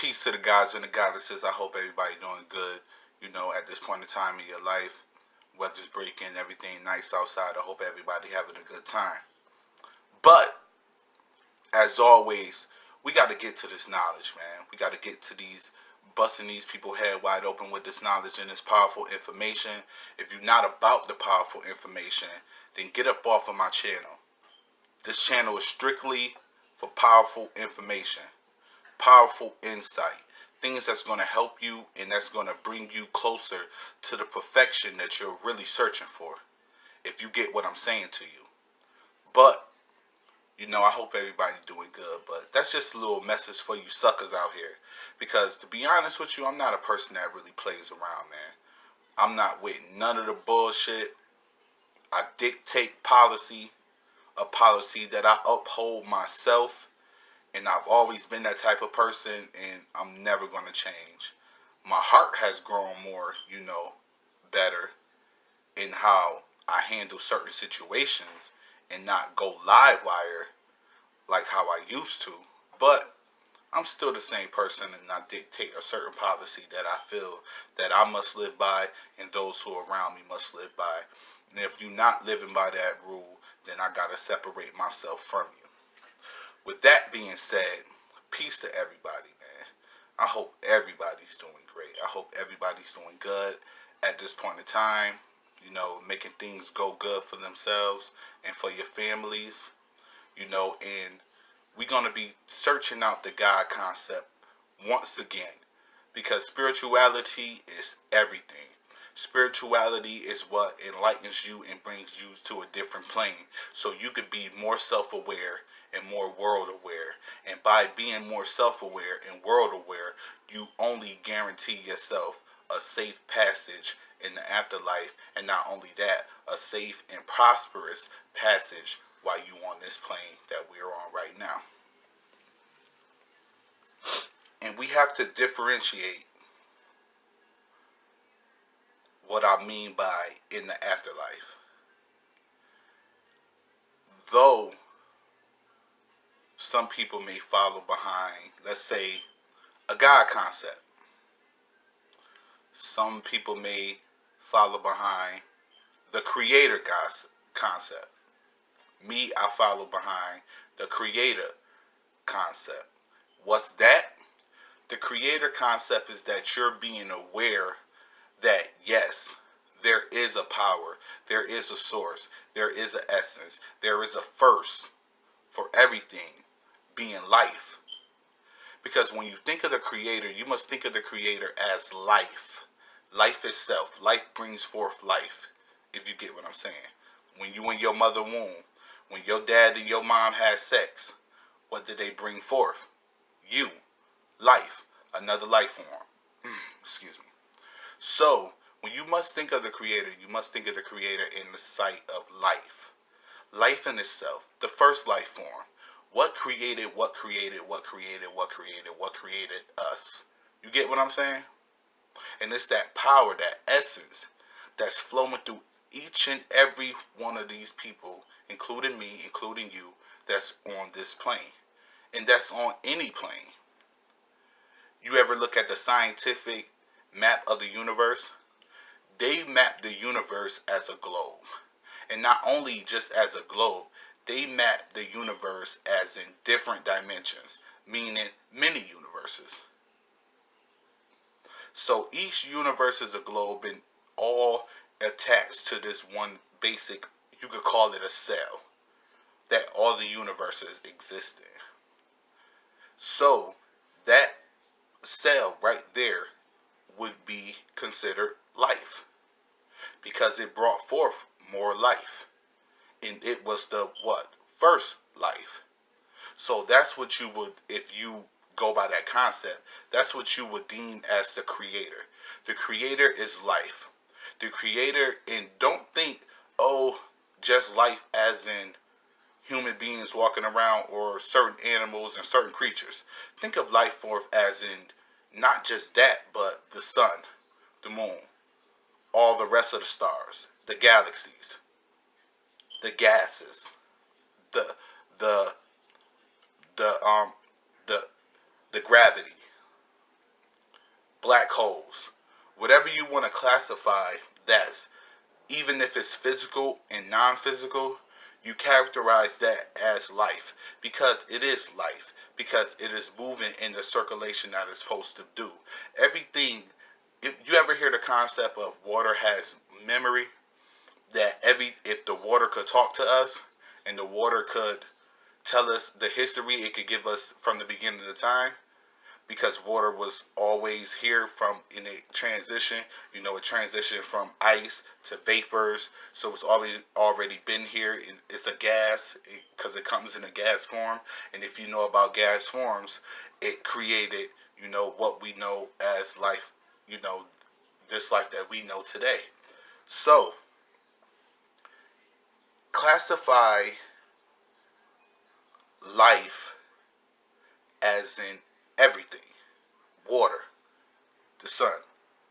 Peace to the gods and the goddesses. I hope everybody doing good, at this point in time in your life. Weather's breaking, everything nice outside. I hope everybody having a good time. But, as always, we got to get to this knowledge, man. We got to get to busting these people head wide open with this knowledge and this powerful information. If you're not about the powerful information, then get up off of my channel. This channel is strictly for powerful information, powerful insight, things that's going to help you and that's going to bring you closer to the perfection that you're really searching for, if you get what I'm saying to you. But, I hope everybody's doing good, but that's just a little message for you suckers out here. Because, to be honest with you, I'm not a person that really plays around, man. I'm not with none of the bullshit. I dictate policy, a policy that I uphold myself. And I've always been that type of person, and I'm never going to change. My heart has grown more, better in how I handle certain situations and not go live wire like how I used to. But I'm still the same person, and I dictate a certain policy that I feel that I must live by and those who are around me must live by. And if you're not living by that rule, then I got to separate myself from you. With that being said, peace to everybody, man. I hope everybody's doing great. I hope everybody's doing good at this point in time. Making things go good for themselves and for your families. And we're going to be searching out the God concept once again. Because spirituality is everything. Spirituality is what enlightens you and brings you to a different plane. So you could be more self-aware and more world aware. And by being more self-aware and world aware, you only guarantee yourself a safe passage in the afterlife. And not only that, a safe and prosperous passage while you on this plane that we're on right now. And we have to differentiate what I mean by in the afterlife. Though some people may follow behind, let's say, a God concept. Some people may follow behind the creator concept. Me, I follow behind the creator concept. What's that? The creator concept is that you're being aware that, yes, there is a power, there is a source, there is an essence, there is a first for everything, being life. Because when you think of the creator, you must think of the creator as life. Life itself. Life brings forth life, if you get what I'm saying. When you in your mother womb, when your dad and your mom had sex, what did they bring forth? You. Life. Another life form. Excuse me. So, when you must think of the creator, you must think of the creator in the sight of life. Life in itself. The first life form. What created us? You get what I'm saying? And it's that power, that essence, that's flowing through each and every one of these people, including me, including you, that's on this plane. And that's on any plane. You ever look at the scientific map of the universe? They map the universe as a globe. And not only just as a globe, they map the universe as in different dimensions, meaning many universes. So each universe is a globe and all attached to this one basic, you could call it a cell, that all the universes exist in. So that cell right there would be considered life because it brought forth more life. And it was the first life. So that's what you would, if you go by that concept, that's what you would deem as the creator. The creator is life. The creator, and don't think, just life as in human beings walking around or certain animals and certain creatures. Think of life forth as in not just that, but the sun, the moon, all the rest of the stars, the galaxies, the gases, the gravity, black holes, whatever you want to classify that's, even if it's physical and non-physical, you characterize that as life, because it is life, because it is moving in the circulation that it's supposed to do. Everything, if you ever hear the concept of water has memory, that if the water could talk to us and the water could tell us the history it could give us from the beginning of the time, because water was always here from in a transition, a transition from ice to vapors. So it's already been here. It's a gas because it comes in a gas form. And if you know about gas forms, it created, what we know as life, this life that we know today. So classify life as in everything. Water, the sun,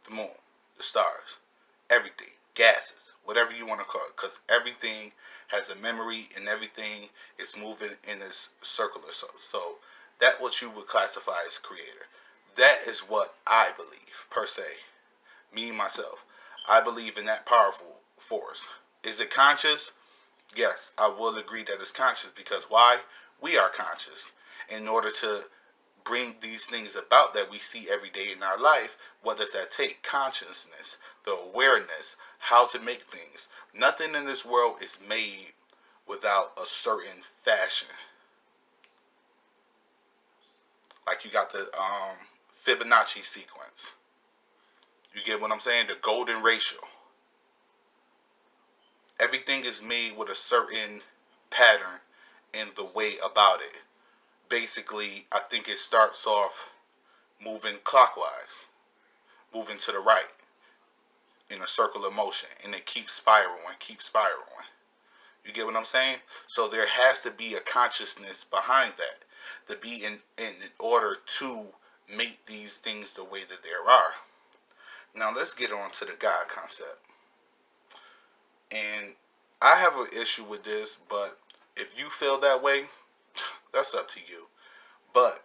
the moon, the stars, everything, gases, whatever you want to call it, because everything has a memory and everything is moving in this circular. So that what you would classify as creator. That is what I believe, per se. Me, myself. I believe in that powerful force. Is it conscious? Yes, I will agree that it's conscious, because why? We are conscious. In order to bring these things about that we see every day in our life, what does that take? Consciousness, the awareness, how to make things. Nothing in this world is made without a certain fashion. Like you got the Fibonacci sequence. You get what I'm saying? The golden ratio. Everything is made with a certain pattern in the way about it. Basically, I think it starts off moving clockwise, moving to the right in a circular motion, and it keeps spiraling. You get what I'm saying? So there has to be a consciousness behind that to be in order to make these things the way that there are. Now let's get on to the God concept. And I have an issue with this, but if you feel that way, that's up to you. But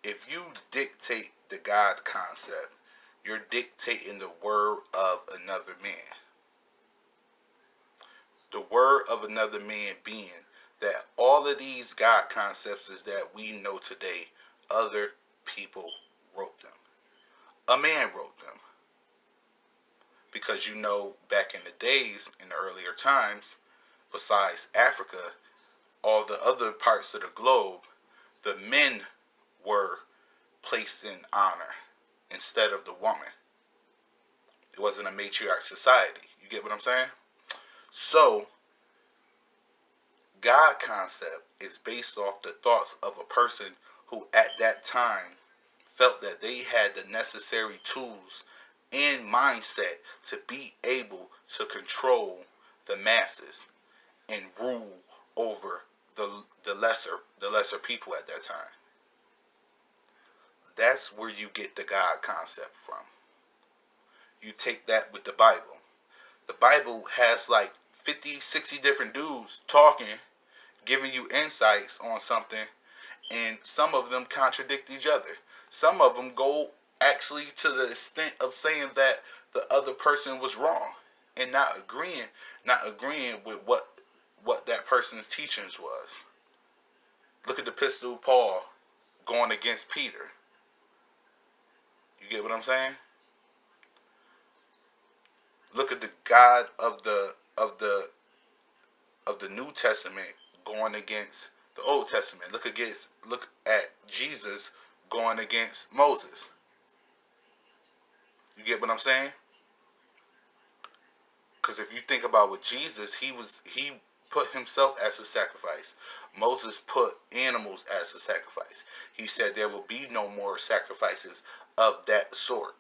if you dictate the God concept, you're dictating the word of another man. The word of another man being that all of these God concepts is that we know today, other people wrote them. A man wrote them. Because back in the days, in the earlier times, besides Africa, all the other parts of the globe, the men were placed in honor instead of the woman. It wasn't a matriarch society. You get what I'm saying? So, God concept is based off the thoughts of a person who at that time felt that they had the necessary tools and mindset to be able to control the masses and rule over the lesser people at that time. That's where you get the God concept from. You take that with the Bible. The Bible has like 50, 60 different dudes talking, giving you insights on something, and some of them contradict each other. Some of them go actually to the extent of saying that the other person was wrong and not agreeing with what that person's teachings was. Look at the Epistle of Paul going against Peter. You get what I'm saying? Look at the God of the New Testament going against the Old Testament. Look at Jesus going against Moses. You get what I'm saying? Because if you think about with Jesus, he put himself as a sacrifice. Moses put animals as a sacrifice. He said there will be no more sacrifices of that sort.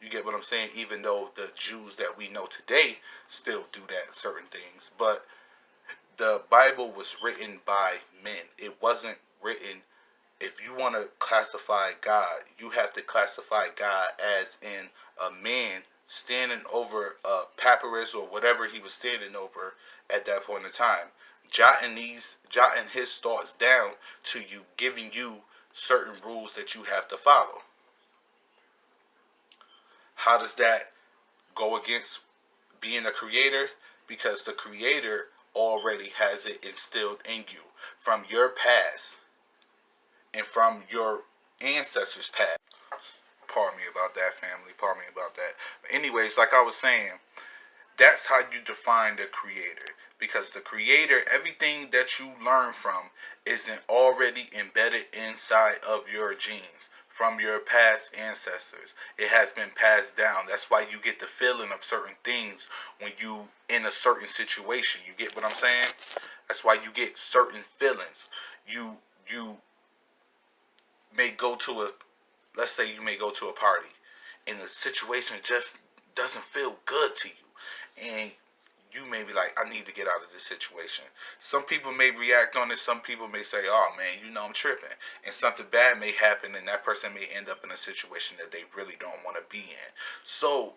You get what I'm saying? Even though the Jews that we know today still do that, certain things. But the Bible was written by men. It wasn't written. If you want to classify God, you have to classify God as in a man standing over a papyrus or whatever he was standing over at that point in time, jotting his thoughts down to you, giving you certain rules that you have to follow. How does that go against being a creator? Because the creator already has it instilled in you from your past and from your ancestors' past. Pardon me about that, family. Pardon me about that. But anyways, like I was saying, that's how you define the creator. Because the creator, everything that you learn from isn't already embedded inside of your genes from your past ancestors. It has been passed down. That's why you get the feeling of certain things when you in a certain situation. You get what I'm saying? That's why you get certain feelings. You may go to a, let's say you may go to a party and the situation just doesn't feel good to you, and you may be like, I need to get out of this situation. Some people may react on it. Some people may say, oh man, I'm tripping. And something bad may happen and that person may end up in a situation that they really don't want to be in. So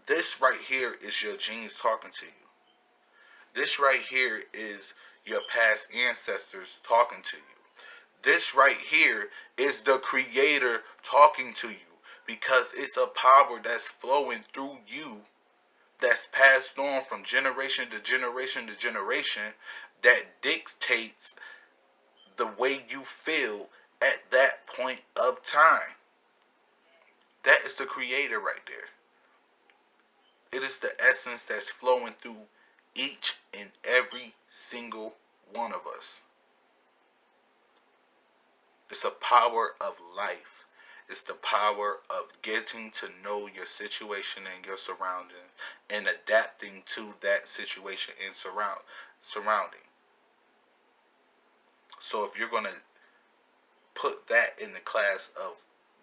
this right here is your genes talking to you. This right here is your past ancestors talking to you. This right here is the creator talking to you, because it's a power that's flowing through you, that's passed on from generation to generation to generation, that dictates the way you feel at that point of time. That is the creator right there. It is the essence that's flowing through each and every single one of us. It's a power of life. It's the power of getting to know your situation and your surroundings and adapting to that situation and surrounding. So if you're going to put that in the class of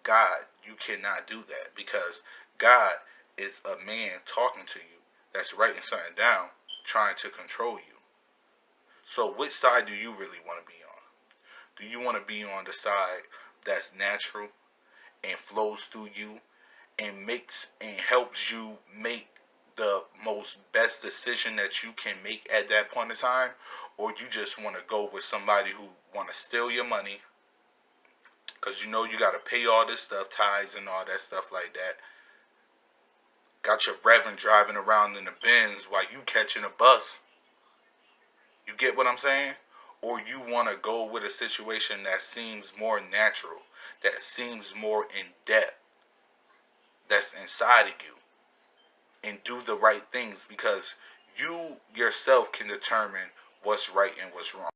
God, you cannot do that, because God is a man talking to you that's writing something down, trying to control you. So which side do you really want to be on? Do you want to be on the side that's natural and flows through you and makes and helps you make the most best decision that you can make at that point in time? Or you just want to go with somebody who want to steal your money, because you got to pay all this stuff, tithes and all that stuff like that. Got your reverend driving around in the Benz while you catching a bus. You get what I'm saying? Or you want to go with a situation that seems more natural, that seems more in depth, that's inside of you, and do the right things, because you yourself can determine what's right and what's wrong.